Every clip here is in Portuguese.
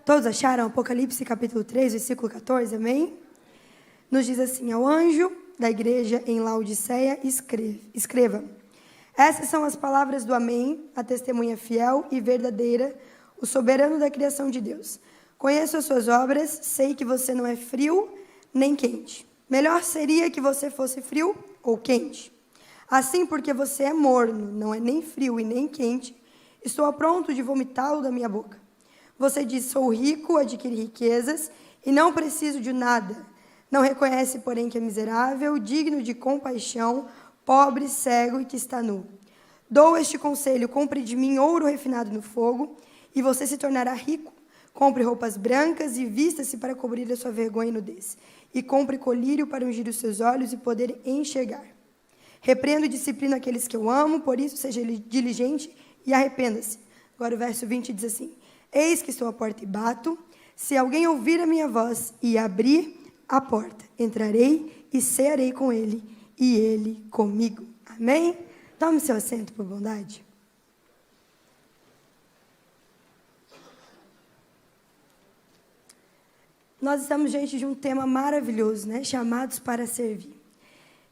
Todos acharam? Apocalipse capítulo 3, versículo 14, amém? Nos diz assim: ao anjo da igreja em Laodiceia, escreva: essas são as palavras do Amém, a testemunha fiel e verdadeira, o soberano da criação de Deus. Conheço as suas obras, sei que você não é frio nem quente. Melhor seria que você fosse frio ou quente. Assim, porque você é morno, não é nem frio e nem quente, estou a ponto de vomitá-lo da minha boca. Você diz: sou rico, adquiri riquezas e não preciso de nada. Não reconhece, porém, que é miserável, digno de compaixão, pobre, cego e que está nu. Dou este conselho: compre de mim ouro refinado no fogo, e você se tornará rico. Compre roupas brancas e vista-se para cobrir a sua vergonha e nudez. E compre colírio para ungir os seus olhos e poder enxergar. Repreendo e disciplino aqueles que eu amo, por isso seja diligente e arrependa-se. Agora o verso 20 diz assim: eis que estou à porta e bato. Se alguém ouvir a minha voz e abrir a porta, entrarei e cearei com ele, e ele comigo. Amém? Tome seu assento por bondade. Nós estamos diante de um tema maravilhoso, né? Chamados para servir.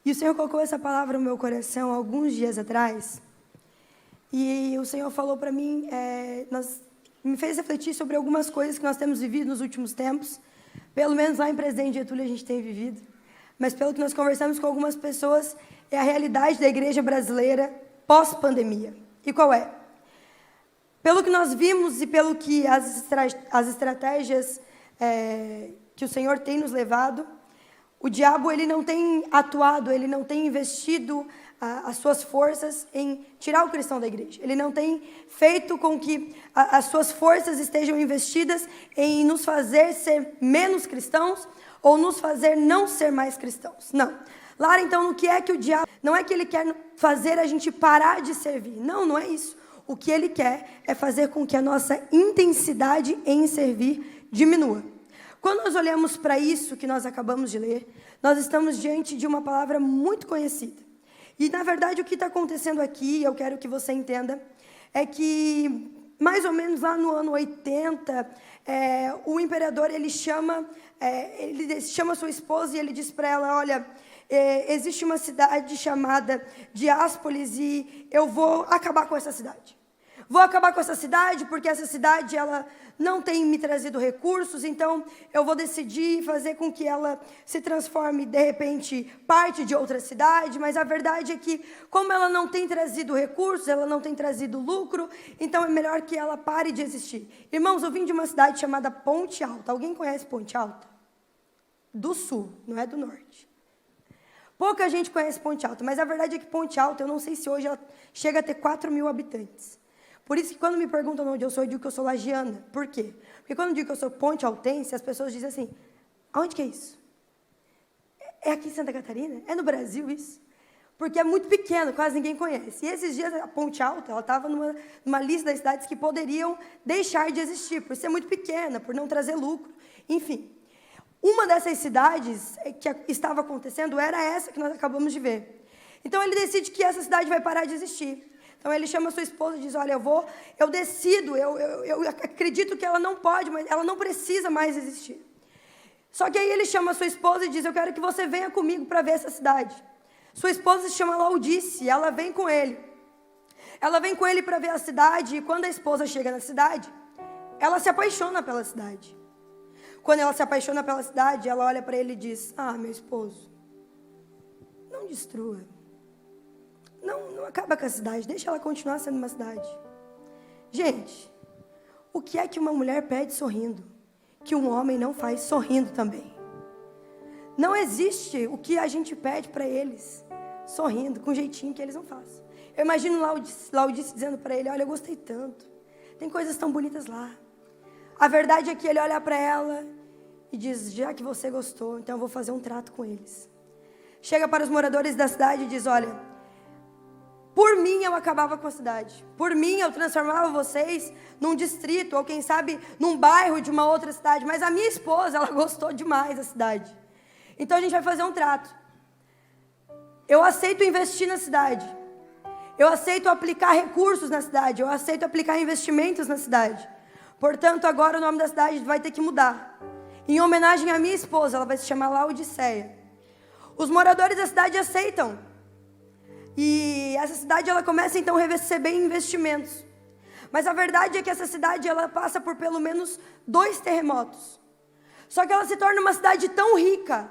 E o Senhor colocou essa palavra no meu coração alguns dias atrás. E o Senhor falou para mim, me fez refletir sobre algumas coisas que nós temos vivido nos últimos tempos. Pelo menos lá em Presidente Getúlio a gente tem vivido. Mas pelo que nós conversamos com algumas pessoas, é a realidade da igreja brasileira pós-pandemia. E qual é? Pelo que nós vimos e pelo que as estratégias que o Senhor tem nos levado, o diabo ele não tem atuado, ele não tem investido as suas forças em tirar o cristão da igreja. Ele não tem feito com que as suas forças estejam investidas em nos fazer ser menos cristãos ou nos fazer não ser mais cristãos. Não. Lara, então, no que é que o diabo... Não é que ele quer fazer a gente parar de servir. Não, não é isso. O que ele quer é fazer com que a nossa intensidade em servir diminua. Quando nós olhamos para isso que nós acabamos de ler, nós estamos diante de uma palavra muito conhecida. E, na verdade, o que está acontecendo aqui, eu quero que você entenda, é que, mais ou menos lá no ano 80, o imperador, ele chama sua esposa e ele diz para ela: olha, existe uma cidade chamada Diápolis e eu vou acabar com essa cidade. Vou acabar com essa cidade porque essa cidade ela não tem me trazido recursos, então eu vou decidir fazer com que ela se transforme, de repente, parte de outra cidade, mas a verdade é que, como ela não tem trazido recursos, ela não tem trazido lucro, então é melhor que ela pare de existir. Irmãos, eu vim de uma cidade chamada Ponte Alta. Alguém conhece Ponte Alta? Do sul, não é do norte. Pouca gente conhece Ponte Alta, mas a verdade é que Ponte Alta, eu não sei se hoje ela chega a ter 4.000 habitantes. Por isso que quando me perguntam onde eu sou, eu digo que eu sou lagiana. Por quê? Porque quando eu digo que eu sou ponte altense, as pessoas dizem assim: aonde que é isso? É aqui em Santa Catarina? É no Brasil isso? Porque é muito pequeno, quase ninguém conhece. E esses dias a Ponte Alta, ela estava numa lista das cidades que poderiam deixar de existir, por ser muito pequena, por não trazer lucro. Enfim, uma dessas cidades que estava acontecendo era essa que nós acabamos de ver. Então ele decide que essa cidade vai parar de existir. Então ele chama a sua esposa e diz: olha, eu decido, eu acredito que ela não pode, mas ela não precisa mais existir. Só que aí ele chama a sua esposa e diz: eu quero que você venha comigo para ver essa cidade. Sua esposa se chama Laodice, ela vem com ele. Ela vem com ele para ver a cidade, e quando a esposa chega na cidade, ela se apaixona pela cidade. Quando ela se apaixona pela cidade, ela olha para ele e diz: ah, meu esposo, não destrua. Não acaba com a cidade, deixa ela continuar sendo uma cidade. Gente, o que é que uma mulher pede sorrindo, que um homem não faz sorrindo também? Não existe o que a gente pede para eles, sorrindo, com jeitinho que eles não fazem. Eu imagino Laodice dizendo para ele: olha, eu gostei tanto, tem coisas tão bonitas lá. A verdade é que ele olha para ela e diz: já que você gostou, então eu vou fazer um trato com eles. Chega para os moradores da cidade e diz: olha, por mim eu acabava com a cidade. Por mim eu transformava vocês num distrito, ou quem sabe num bairro de uma outra cidade. Mas a minha esposa, ela gostou demais da cidade. Então a gente vai fazer um trato. Eu aceito investir na cidade. Eu aceito aplicar recursos na cidade. Eu aceito aplicar investimentos na cidade. Portanto, agora o nome da cidade vai ter que mudar. Em homenagem à minha esposa, ela vai se chamar Laodiceia. Os moradores da cidade aceitam. E essa cidade ela começa então a receber investimentos. Mas a verdade é que essa cidade ela passa por pelo menos 2 terremotos. Só que ela se torna uma cidade tão rica,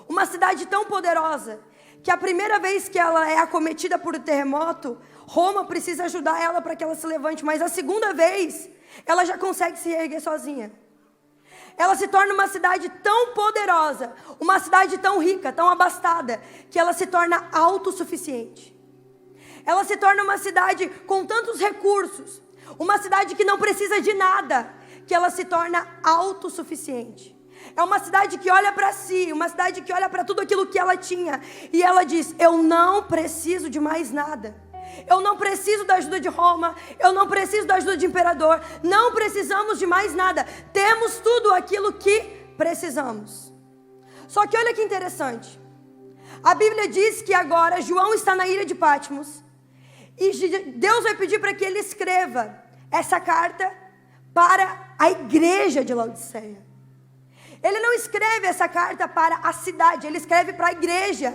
uma cidade tão poderosa, que a primeira vez que ela é acometida por um terremoto, Roma precisa ajudar ela para que ela se levante. Mas a segunda vez, ela já consegue se erguer sozinha. Ela se torna uma cidade tão poderosa, uma cidade tão rica, tão abastada, que ela se torna autossuficiente. Ela se torna uma cidade com tantos recursos, uma cidade que não precisa de nada, que ela se torna autossuficiente. É uma cidade que olha para si, uma cidade que olha para tudo aquilo que ela tinha, e ela diz: eu não preciso de mais nada. Eu não preciso da ajuda de Roma, eu não preciso da ajuda de imperador, não precisamos de mais nada, temos tudo aquilo que precisamos. Só que olha que interessante, a Bíblia diz que agora João está na ilha de Patmos, e Deus vai pedir para que ele escreva essa carta para a igreja de Laodiceia. Ele não escreve essa carta para a cidade, ele escreve para a igreja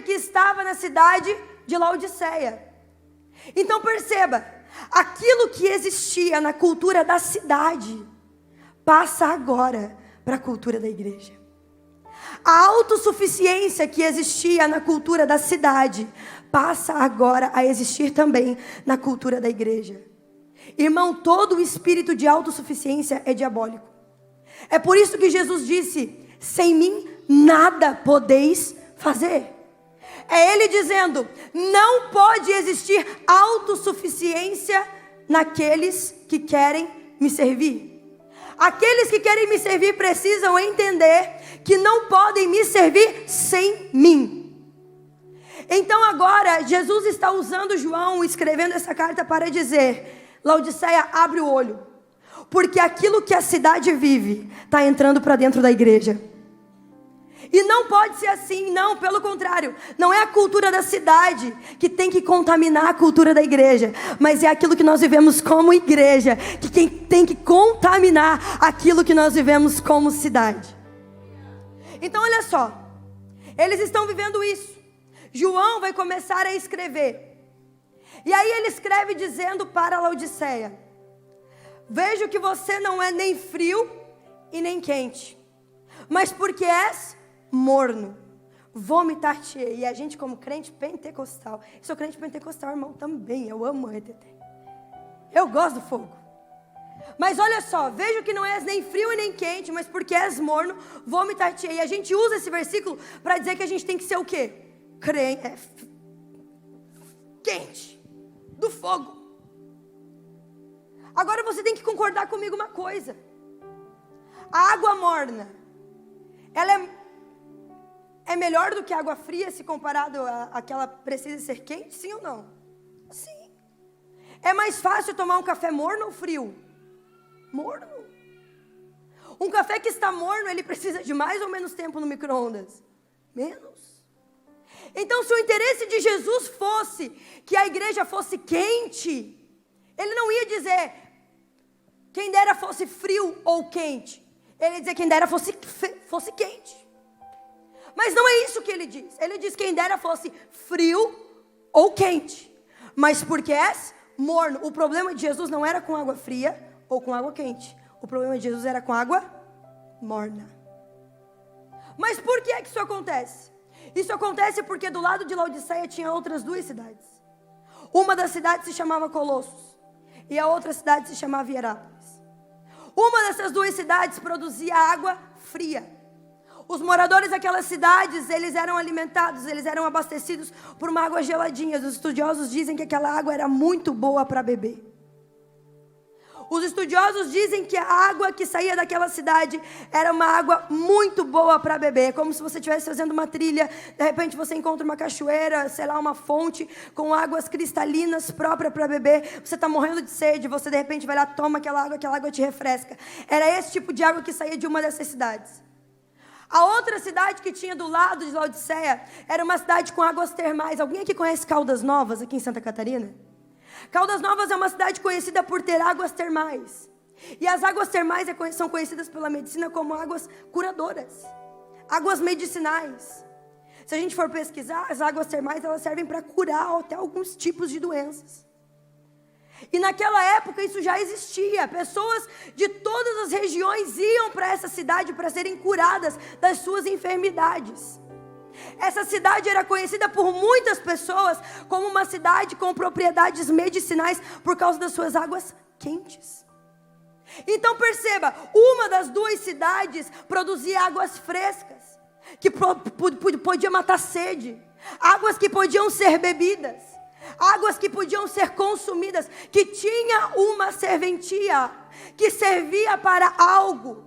que estava na cidade de Laodiceia. Então perceba, aquilo que existia na cultura da cidade passa agora para a cultura da igreja. A autossuficiência que existia na cultura da cidade passa agora a existir também na cultura da igreja. Irmão, todo o espírito de autossuficiência é diabólico. É por isso que Jesus disse: sem mim nada podeis fazer. É ele dizendo: não pode existir autossuficiência naqueles que querem me servir. Aqueles que querem me servir precisam entender que não podem me servir sem mim. Então agora Jesus está usando João, escrevendo essa carta para dizer: Laodiceia, abre o olho, porque aquilo que a cidade vive está entrando para dentro da igreja. E não pode ser assim, não, pelo contrário. Não é a cultura da cidade que tem que contaminar a cultura da igreja, mas é aquilo que nós vivemos como igreja que tem que contaminar aquilo que nós vivemos como cidade. Então olha só, eles estão vivendo isso. João vai começar a escrever, e aí ele escreve dizendo para Laodiceia: vejo que você não é nem frio e nem quente, mas porque és morno, vomitar-te-ei. E a gente, como crente pentecostal, sou crente pentecostal, irmão, também, eu amo a RTT, eu gosto do fogo. Mas olha só, vejo que não és nem frio e nem quente, mas porque és morno, vomitar-te-ei. E a gente usa esse versículo para dizer que a gente tem que ser o quê? Quente, do fogo. Agora você tem que concordar comigo uma coisa: a água morna, ela é melhor do que a água fria se comparado a que ela precisa ser quente? Sim ou não? Sim. É mais fácil tomar um café morno ou frio? Morno. Um café que está morno, ele precisa de mais ou menos tempo no micro-ondas? Menos. Então, se o interesse de Jesus fosse que a igreja fosse quente, ele não ia dizer quem dera fosse frio ou quente. Ele ia dizer quem dera fosse quente. Mas não é isso que ele diz. Ele diz quem dera fosse frio ou quente, mas porque és morno. O problema de Jesus não era com água fria ou com água quente. O problema de Jesus era com água morna. Mas por que é que isso acontece? Isso acontece porque do lado de Laodiceia tinha outras 2 cidades. Uma das cidades se chamava Colossos e a outra cidade se chamava Hierápolis. Uma dessas 2 cidades produzia água fria. Os moradores daquelas cidades, eles eram alimentados, eles eram abastecidos por uma água geladinha. Os estudiosos dizem que aquela água era muito boa para beber. Os estudiosos dizem que a água que saía daquela cidade era uma água muito boa para beber. É como se você estivesse fazendo uma trilha, de repente você encontra uma cachoeira, sei lá, uma fonte com águas cristalinas próprias para beber. Você está morrendo de sede, você de repente vai lá, toma aquela água te refresca. Era esse tipo de água que saía de uma dessas cidades. A outra cidade que tinha do lado de Laodiceia era uma cidade com águas termais. Alguém aqui conhece Caldas Novas, aqui em Santa Catarina? Caldas Novas é uma cidade conhecida por ter águas termais. E as águas termais são conhecidas pela medicina como águas curadoras, águas medicinais. Se a gente for pesquisar, as águas termais elas servem para curar até alguns tipos de doenças. E naquela época isso já existia. Pessoas de todas as regiões iam para essa cidade para serem curadas das suas enfermidades. Essa cidade era conhecida por muitas pessoas como uma cidade com propriedades medicinais por causa das suas águas quentes. Então perceba, uma das duas cidades produzia águas frescas, que podia matar sede, águas que podiam ser bebidas, águas que podiam ser consumidas, que tinha uma serventia, que servia para algo.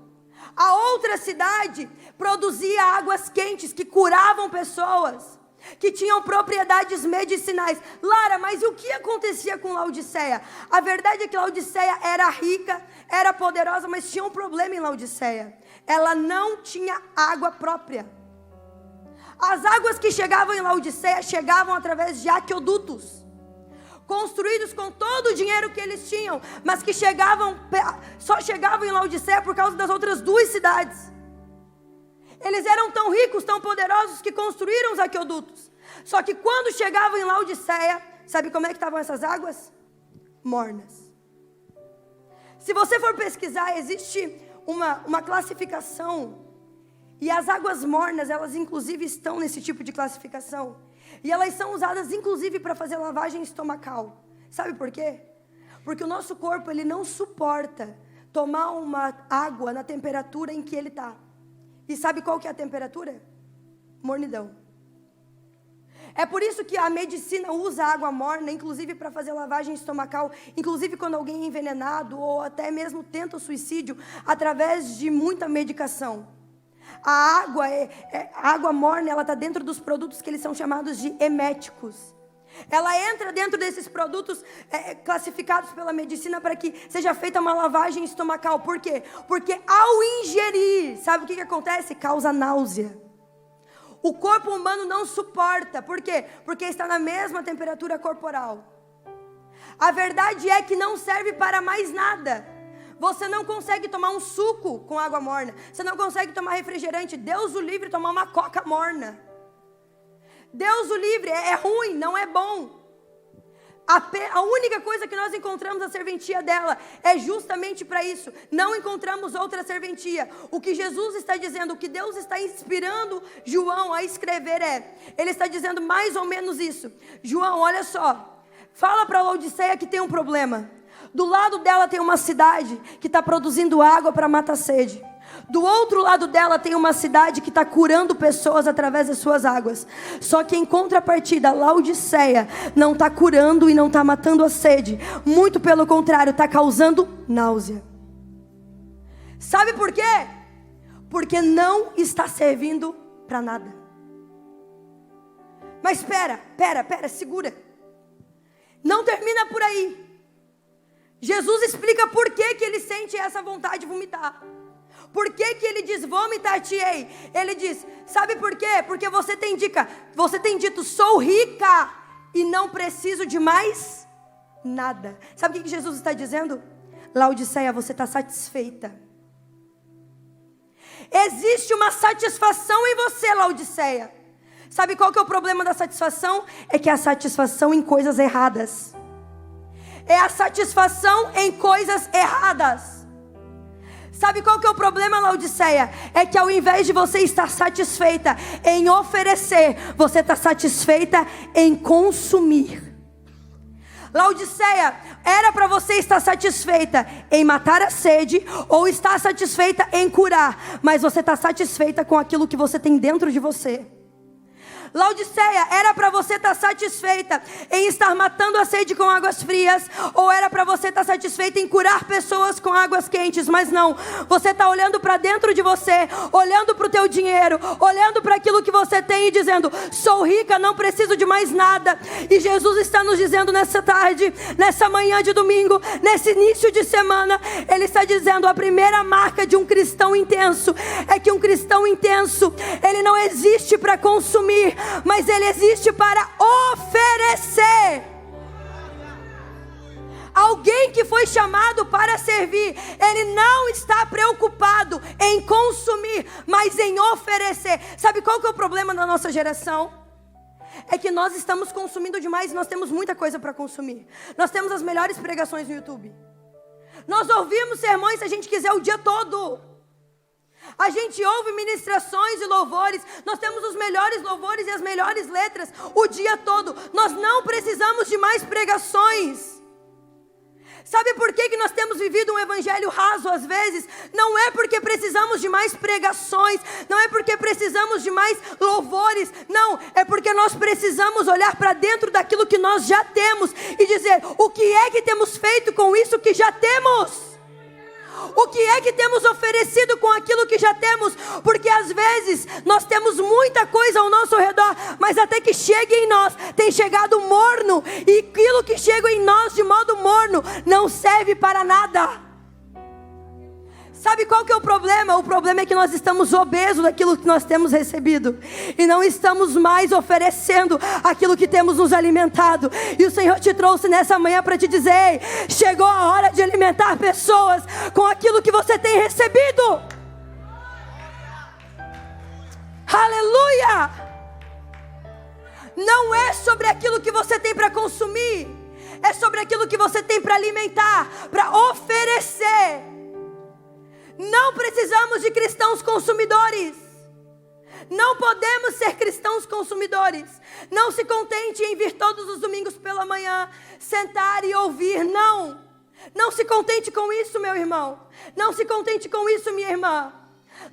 A outra cidade produzia águas quentes que curavam pessoas, que tinham propriedades medicinais. Lara, mas o que acontecia com Laodiceia? A verdade é que Laodiceia era rica, era poderosa, mas tinha um problema em Laodiceia. Ela não tinha água própria. As águas que chegavam em Laodiceia chegavam através de aquedutos, construídos com todo o dinheiro que eles tinham, mas que só chegavam em Laodiceia por causa das outras duas cidades. Eles eram tão ricos, tão poderosos, que construíram os aquedutos. Só que quando chegavam em Laodiceia, sabe como é que estavam essas águas? Mornas. Se você for pesquisar, existe uma classificação, e as águas mornas, elas inclusive estão nesse tipo de classificação. E elas são usadas inclusive para fazer lavagem estomacal. Sabe por quê? Porque o nosso corpo ele não suporta tomar uma água na temperatura em que ele está. E sabe qual que é a temperatura? Mornidão. É por isso que a medicina usa água morna, inclusive para fazer lavagem estomacal, inclusive quando alguém é envenenado ou até mesmo tenta o suicídio através de muita medicação. A água morna, ela está dentro dos produtos que eles são chamados de eméticos. Ela entra dentro desses produtos classificados pela medicina para que seja feita uma lavagem estomacal. Por quê? Porque ao ingerir, sabe o que acontece? Causa náusea. O corpo humano não suporta. Por quê? Porque está na mesma temperatura corporal. A verdade é que não serve para mais nada. Você não consegue tomar um suco com água morna. Você não consegue tomar refrigerante. Deus o livre tomar uma coca morna. Deus o livre, é ruim, não é bom. A única coisa que nós encontramos a serventia dela é justamente para isso. Não encontramos outra serventia. O que Jesus está dizendo, o que Deus está inspirando João a escrever ele está dizendo mais ou menos isso. João, olha só, fala para Laodiceia que tem um problema. Do lado dela tem uma cidade que está produzindo água para matar sede. Do outro lado dela tem uma cidade que está curando pessoas através das suas águas. Só que em contrapartida, Laodiceia não está curando e não está matando a sede. Muito pelo contrário, está causando náusea. Sabe por quê? Porque não está servindo para nada. Mas espera, segura. Não termina por aí. Jesus explica por que ele sente essa vontade de vomitar. Por que ele diz, vomitar-te-ei? Ele diz, sabe por quê? Porque você tem dito, sou rica e não preciso de mais nada. Sabe o que Jesus está dizendo? Laodiceia, você está satisfeita. Existe uma satisfação em você, Laodiceia. Sabe qual que é o problema da satisfação? É que é a satisfação em coisas erradas. É a satisfação em coisas erradas. Sabe qual que é o problema, Laodiceia? É que ao invés de você estar satisfeita em oferecer, você está satisfeita em consumir. Laodiceia, era para você estar satisfeita em matar a sede ou estar satisfeita em curar, mas você está satisfeita com aquilo que você tem dentro de você. Laodiceia, era para você estar satisfeita em estar matando a sede com águas frias, ou era para você estar satisfeita em curar pessoas com águas quentes, mas não, você está olhando para dentro de você, olhando para o teu dinheiro, olhando para aquilo que você tem e dizendo, sou rica, não preciso de mais nada. E Jesus está nos dizendo nessa tarde, nessa manhã de domingo, nesse início de semana, Ele está dizendo, a primeira marca de um cristão intenso, é que um cristão intenso, ele não existe para consumir, mas ele existe para oferecer. Alguém que foi chamado para servir, ele não está preocupado em consumir, mas em oferecer. Sabe qual que é o problema da nossa geração? É que nós estamos consumindo demais e nós temos muita coisa para consumir. Nós temos as melhores pregações no YouTube. Nós ouvimos sermões se a gente quiser o dia todo. A gente ouve ministrações e louvores. Nós temos os melhores louvores e as melhores letras o dia todo. Nós não precisamos de mais pregações. Sabe por que nós temos vivido um evangelho raso às vezes? Não é porque precisamos de mais pregações, não é porque precisamos de mais louvores, não, é porque nós precisamos olhar para dentro daquilo que nós já temos e dizer, o que é que temos feito com isso que já temos? O que é que temos oferecido com aquilo que já temos? Porque às vezes nós temos muita coisa ao nosso redor, mas até que chegue em nós, tem chegado morno, e aquilo que chega em nós de modo morno não serve para nada. Sabe qual que é o problema? O problema é que nós estamos obesos daquilo que nós temos recebido e não estamos mais oferecendo aquilo que temos nos alimentado. E o Senhor te trouxe nessa manhã para te dizer, ei, chegou a hora de alimentar pessoas com aquilo que você tem recebido. Aleluia! Não é sobre aquilo que você tem para consumir, é sobre aquilo que você tem para alimentar, para oferecer. Não precisamos de cristãos consumidores. Não podemos ser cristãos consumidores. Não se contente em vir todos os domingos pela manhã, sentar e ouvir. Não. Não se contente com isso, meu irmão. Não se contente com isso, minha irmã.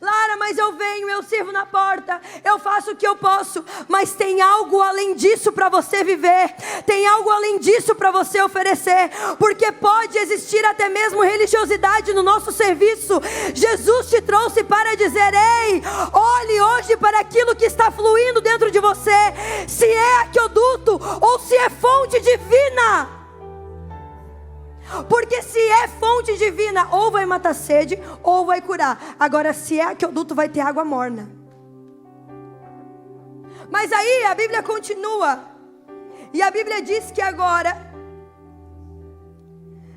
Lara, mas eu venho, eu sirvo na porta, eu faço o que eu posso, mas tem algo além disso para você viver, tem algo além disso para você oferecer, porque pode existir até mesmo religiosidade no nosso serviço. Jesus te trouxe para dizer, ei, olhe hoje para aquilo que está fluindo dentro de você, se é aqueduto ou se é fonte divina. Porque se é fonte divina, ou vai matar sede, ou vai curar. Agora, se é aqueduto, vai ter água morna. Mas aí a Bíblia continua. E a Bíblia diz que agora,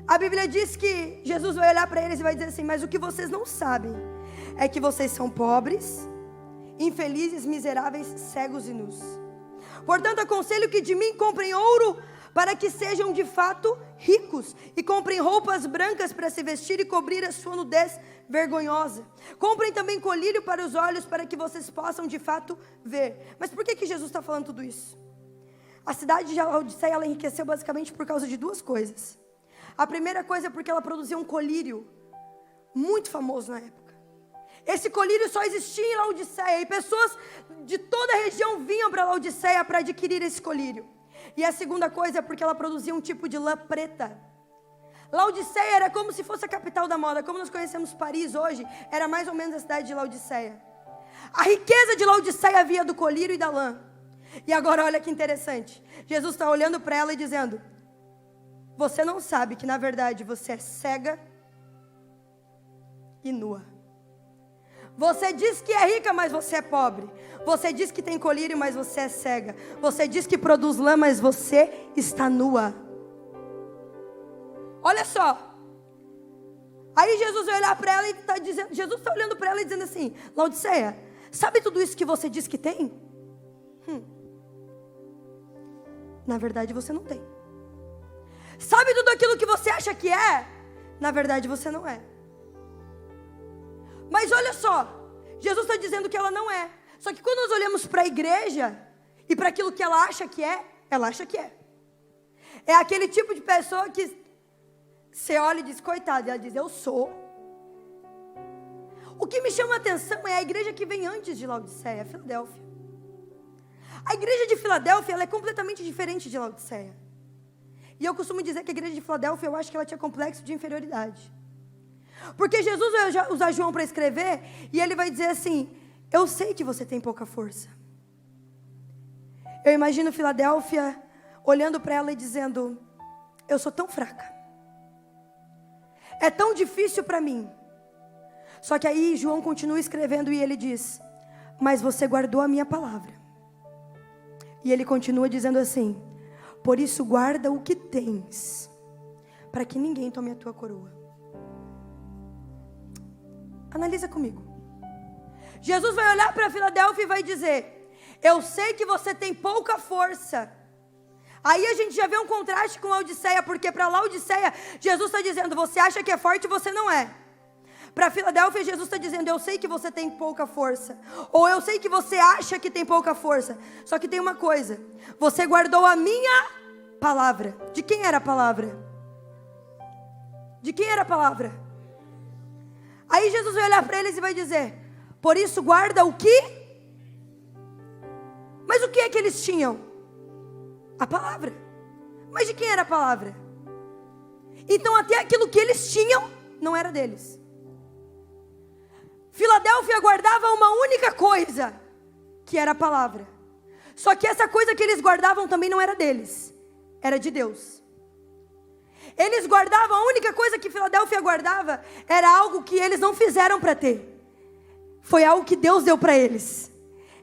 a Bíblia diz que Jesus vai olhar para eles e vai dizer assim, mas o que vocês não sabem é que vocês são pobres, infelizes, miseráveis, cegos e nus. Portanto, aconselho que de mim comprem ouro, para que sejam de fato ricos, e comprem roupas brancas para se vestir e cobrir a sua nudez vergonhosa. Comprem também colírio para os olhos, para que vocês possam de fato ver. Mas por que Jesus está falando tudo isso? A cidade de Laodiceia, ela enriqueceu basicamente por causa de duas coisas. A primeira coisa é porque ela produzia um colírio muito famoso na época. Esse colírio só existia em Laodiceia, e pessoas de toda a região vinham para Laodiceia para adquirir esse colírio. E a segunda coisa é porque ela produzia um tipo de lã preta. Laodiceia era como se fosse a capital da moda. Como nós conhecemos Paris hoje, era mais ou menos a cidade de Laodiceia. A riqueza de Laodiceia via do colírio e da lã. E agora olha que interessante. Jesus está olhando para ela e dizendo, você não sabe que na verdade você é cega e nua. Você diz que é rica, mas você é pobre. Você diz que tem colírio, mas você é cega. Você diz que produz lã, mas você está nua. Olha só. Aí Jesus vai olhar para ela e está dizendo, Jesus está olhando para ela e dizendo assim, Laodiceia, sabe tudo isso que você diz que tem? Na verdade você não tem. Sabe tudo aquilo que você acha que é? Na verdade você não é. Mas olha só, Jesus está dizendo que ela não é. Só que quando nós olhamos para a igreja e para aquilo que ela acha que é, ela acha que é. É aquele tipo de pessoa que você olha e diz, coitada, e ela diz, eu sou. O que me chama a atenção é a igreja que vem antes de Laodiceia, Filadélfia. A igreja de Filadélfia, ela é completamente diferente de Laodiceia. E eu costumo dizer que a igreja de Filadélfia, eu acho que ela tinha complexo de inferioridade. Porque Jesus vai usar João para escrever, e ele vai dizer assim, eu sei que você tem pouca força. Eu imagino Filadélfia olhando para ela e dizendo, eu sou tão fraca. É tão difícil para mim. Só que aí João continua escrevendo e ele diz, mas você guardou a minha palavra. E ele continua dizendo assim, por isso guarda o que tens, para que ninguém tome a tua coroa. Analisa comigo. Jesus vai olhar para Filadélfia e vai dizer: eu sei que você tem pouca força. Aí a gente já vê um contraste com Laodiceia, porque para Laodiceia, Jesus está dizendo: você acha que é forte e você não é. Para Filadélfia, Jesus está dizendo: eu sei que você tem pouca força. Ou eu sei que você acha que tem pouca força. Só que tem uma coisa: você guardou a minha palavra. De quem era a palavra? De quem era a palavra? Aí Jesus vai olhar para eles e vai dizer: por isso guarda o quê? Mas o que é que eles tinham? A palavra. Mas de quem era a palavra? Então até aquilo que eles tinham não era deles. Filadélfia guardava uma única coisa, que era a palavra. Só que essa coisa que eles guardavam também não era deles, era de Deus. Eles guardavam, a única coisa que Filadélfia guardava era algo que eles não fizeram para ter. Foi algo que Deus deu para eles.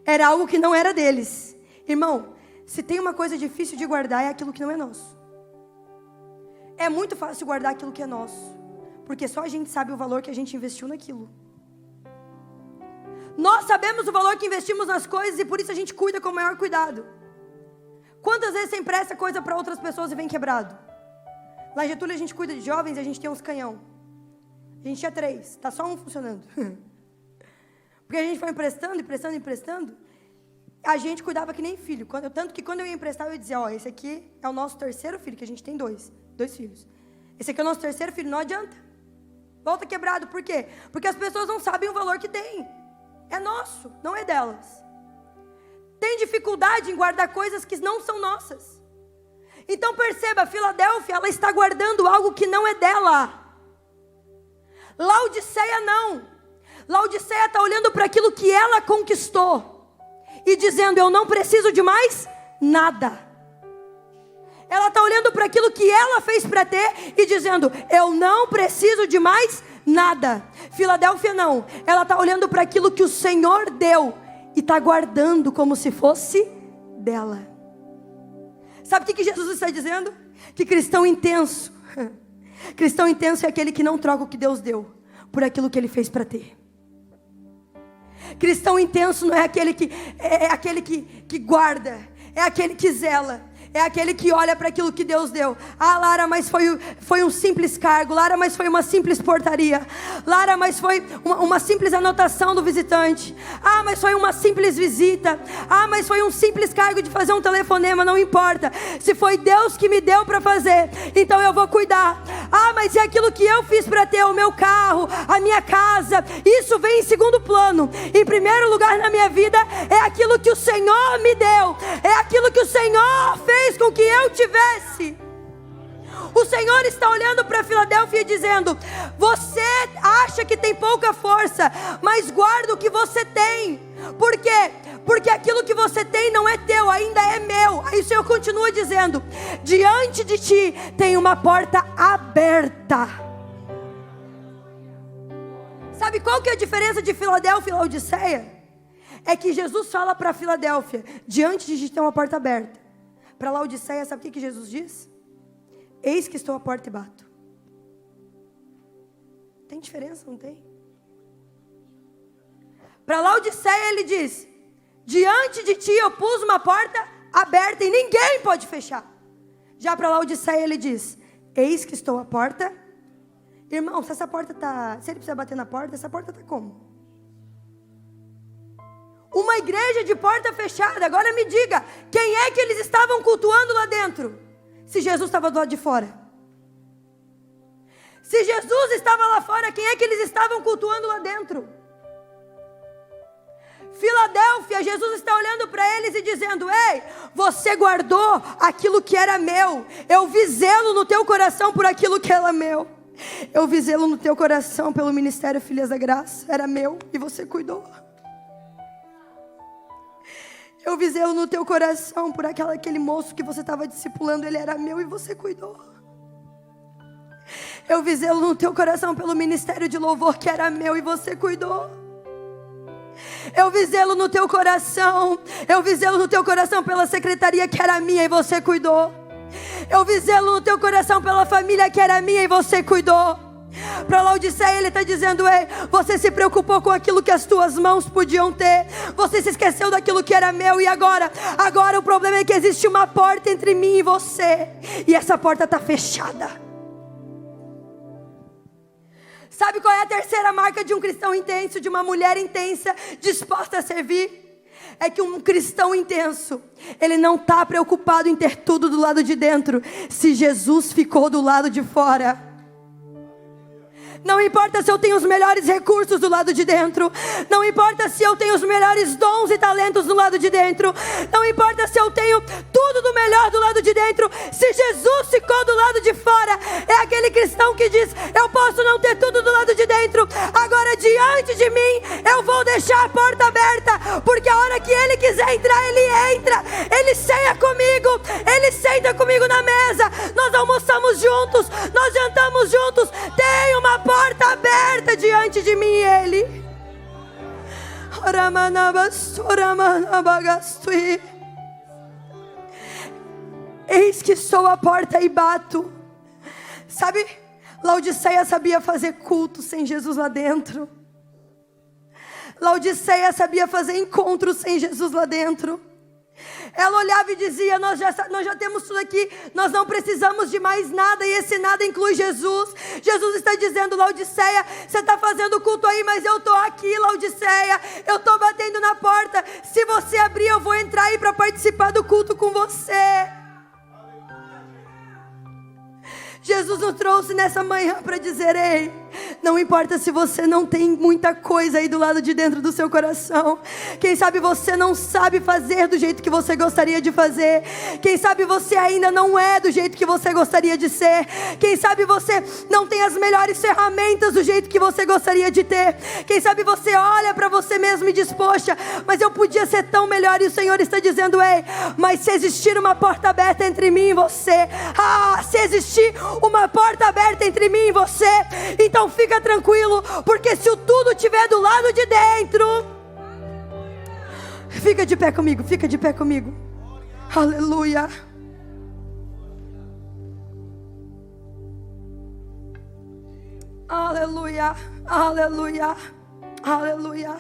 Era algo que não era deles. Irmão, se tem uma coisa difícil de guardar, é aquilo que não é nosso. É muito fácil guardar aquilo que é nosso, porque só a gente sabe o valor que a gente investiu naquilo. Nós sabemos o valor que investimos nas coisas e por isso a gente cuida com o maior cuidado. Quantas vezes você empresta coisa para outras pessoas e vem quebrado? Lá em Getúlio a gente cuida de jovens e a gente tem uns canhão. A gente tinha 3, tá só um funcionando. Porque a gente foi emprestando. A gente cuidava que nem filho. Tanto que quando eu ia emprestar, eu ia dizer: ó, esse aqui é o nosso terceiro filho, que a gente tem dois filhos. Esse aqui é o nosso terceiro filho, não adianta. Volta quebrado, por quê? Porque as pessoas não sabem o valor que tem. É nosso, não é delas. Tem dificuldade em guardar coisas que não são nossas. Então perceba, Filadélfia, ela está guardando algo que não é dela. Laodiceia não. Laodiceia está olhando para aquilo que ela conquistou e dizendo: eu não preciso de mais nada. Ela está olhando para aquilo que ela fez para ter e dizendo: eu não preciso de mais nada. Filadélfia não. Ela está olhando para aquilo que o Senhor deu e está guardando como se fosse dela. Sabe o que Jesus está dizendo? Que cristão intenso é aquele que não troca o que Deus deu por aquilo que Ele fez para ter. Cristão intenso não é aquele que guarda, é aquele que zela, é aquele que olha para aquilo que Deus deu. Ah, Lara, mas foi um simples cargo. Lara, mas foi uma simples portaria. Lara, mas foi uma simples anotação do visitante. Ah, mas foi uma simples visita. Ah, mas foi um simples cargo de fazer um telefonema. Não importa. Se foi Deus que me deu para fazer, então eu vou cuidar. Ah, mas é aquilo que eu fiz para ter, o meu carro, a minha casa. Isso vem em segundo plano. Em primeiro lugar na minha vida é aquilo que o Senhor me deu. É aquilo que o Senhor fez com que eu tivesse. O Senhor está olhando para Filadélfia e dizendo: você acha que tem pouca força, mas guarda o que você tem. Por quê? Porque aquilo que você tem não é teu, ainda é meu. Aí o Senhor continua dizendo: diante de ti tem uma porta aberta. Sabe qual que é a diferença de Filadélfia e Laodiceia? É que Jesus fala para Filadélfia: diante de ti tem uma porta aberta. Para Laodiceia, sabe o que Jesus diz? Eis que estou à porta e bato. Tem diferença, não tem? Para Laodiceia ele diz: diante de ti eu pus uma porta aberta e ninguém pode fechar. Já para Laodiceia ele diz: eis que estou à porta. Irmão, se ele precisa bater na porta, essa porta está como? Uma igreja de porta fechada. Agora me diga, quem é que eles estavam cultuando lá dentro? Se Jesus estava do lado de fora. Se Jesus estava lá fora, quem é que eles estavam cultuando lá dentro? Filadélfia, Jesus está olhando para eles e dizendo: ei, você guardou aquilo que era meu. Eu vi zelo no teu coração por aquilo que era meu. Eu vi zelo no teu coração pelo ministério Filhas da Graça. Era meu e você cuidou. Eu vi zelo no teu coração por aquele moço que você estava discipulando. Ele era meu e você cuidou. Eu vi zelo no teu coração pelo ministério de louvor que era meu e você cuidou. Eu vi zelo no teu coração. Eu vi zelo no teu coração pela secretaria que era minha e você cuidou. Eu vi zelo no teu coração pela família que era minha e você cuidou. Para Laodiceia ele está dizendo: ei, você se preocupou com aquilo que as tuas mãos podiam ter. Você se esqueceu daquilo que era meu. E agora o problema é que existe uma porta entre mim e você. E essa porta está fechada. Sabe qual é a terceira marca de um cristão intenso, de uma mulher intensa, disposta a servir? É que um cristão intenso, ele não está preocupado em ter tudo do lado de dentro, se Jesus ficou do lado de fora. Não importa se eu tenho os melhores recursos do lado de dentro. Não importa se eu tenho os melhores dons e talentos do lado de dentro. Não importa se eu tenho tudo do melhor do lado de dentro. Se Jesus ficou do lado de fora, é aquele cristão que diz: eu posso não ter tudo do lado de dentro, agora diante de mim eu vou deixar a porta aberta, porque a hora que Ele quiser entrar, Ele entra. Ele ceia comigo, Ele senta comigo na mesa, nós almoçamos juntos, nós jantamos juntos. Tem uma porta aberta diante de mim e Ele. Eis que sou a porta e bato. Sabe, Laodiceia sabia fazer culto sem Jesus lá dentro. Laodiceia sabia fazer encontros sem Jesus lá dentro. Ela olhava e dizia: nós já temos tudo aqui, nós não precisamos de mais nada. E esse nada inclui Jesus. Jesus está dizendo: Laodiceia, você está fazendo culto aí, mas eu estou aqui, Laodiceia. Eu estou batendo na porta. Se você abrir, eu vou entrar aí para participar do culto com você. Jesus nos trouxe nessa manhã para dizer: ei, não importa se você não tem muita coisa aí do lado de dentro do seu coração. Quem sabe você não sabe fazer do jeito que você gostaria de fazer. Quem sabe você ainda não é do jeito que você gostaria de ser. Quem sabe você não tem as melhores ferramentas do jeito que você gostaria de ter. Quem sabe você olha para você mesmo e diz: poxa, mas eu podia ser tão melhor. E o Senhor está dizendo: ei, mas se existir uma porta aberta entre mim e você, se existir uma porta aberta entre mim e você, então fica tranquilo, porque se o tudo estiver do lado de dentro, fica de pé comigo, fica de pé comigo. Aleluia. Aleluia, aleluia, aleluia.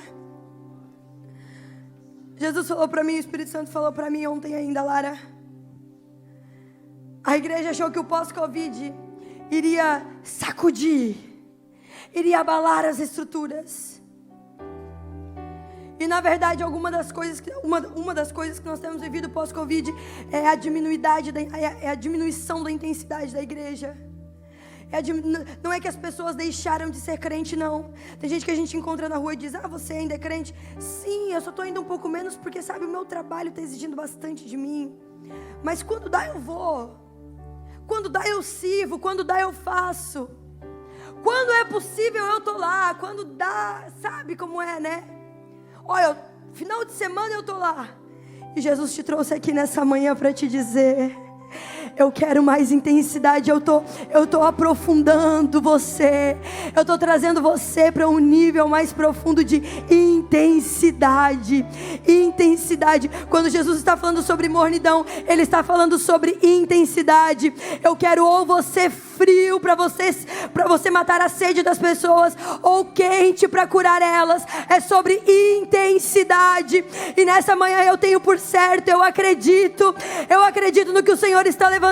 Jesus falou para mim, o Espírito Santo falou para mim ontem ainda, Lara. A igreja achou que o pós-Covid iria sacudir, iria abalar as estruturas. E na verdade, uma das coisas que nós temos vivido pós-Covid é a diminuição da intensidade da igreja. Não é que as pessoas deixaram de ser crente, não. Tem gente que a gente encontra na rua e diz: você ainda é crente? Sim, eu só estou indo um pouco menos porque, sabe, o meu trabalho está exigindo bastante de mim. Mas quando dá eu vou. Quando dá eu sirvo, quando dá eu faço. Quando é possível eu estou lá. Quando dá, sabe como é, né? Olha, final de semana eu estou lá. E Jesus te trouxe aqui nessa manhã para te dizer: eu quero mais intensidade. Eu tô aprofundando você. Eu estou trazendo você para um nível mais profundo de intensidade. Intensidade. Quando Jesus está falando sobre mornidão, Ele está falando sobre intensidade. Eu quero ou você frio para você matar a sede das pessoas, ou quente para curar elas. É sobre intensidade. E nessa manhã eu tenho por certo, eu acredito no que o Senhor está levantando.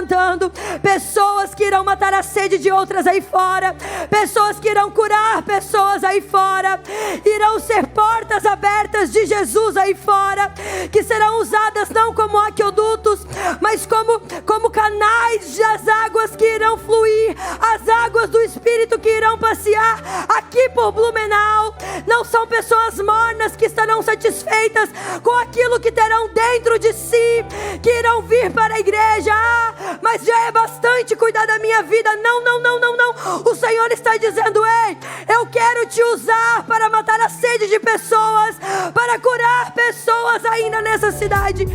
Pessoas que irão matar a sede de outras aí fora. Pessoas que irão curar pessoas aí fora. Irão ser portas abertas de Jesus aí fora, que serão usadas não como aquedutos, mas como canais das águas que irão fluir. As águas do Espírito que irão passear aqui por Blumenau. Não são pessoas mornas que estarão satisfeitas com aquilo que terão dentro de si, que irão vir para a igreja. Mas já é bastante cuidar da minha vida. Não. O Senhor está dizendo: ei, eu quero te usar para matar a sede de pessoas, para curar pessoas ainda nessa cidade.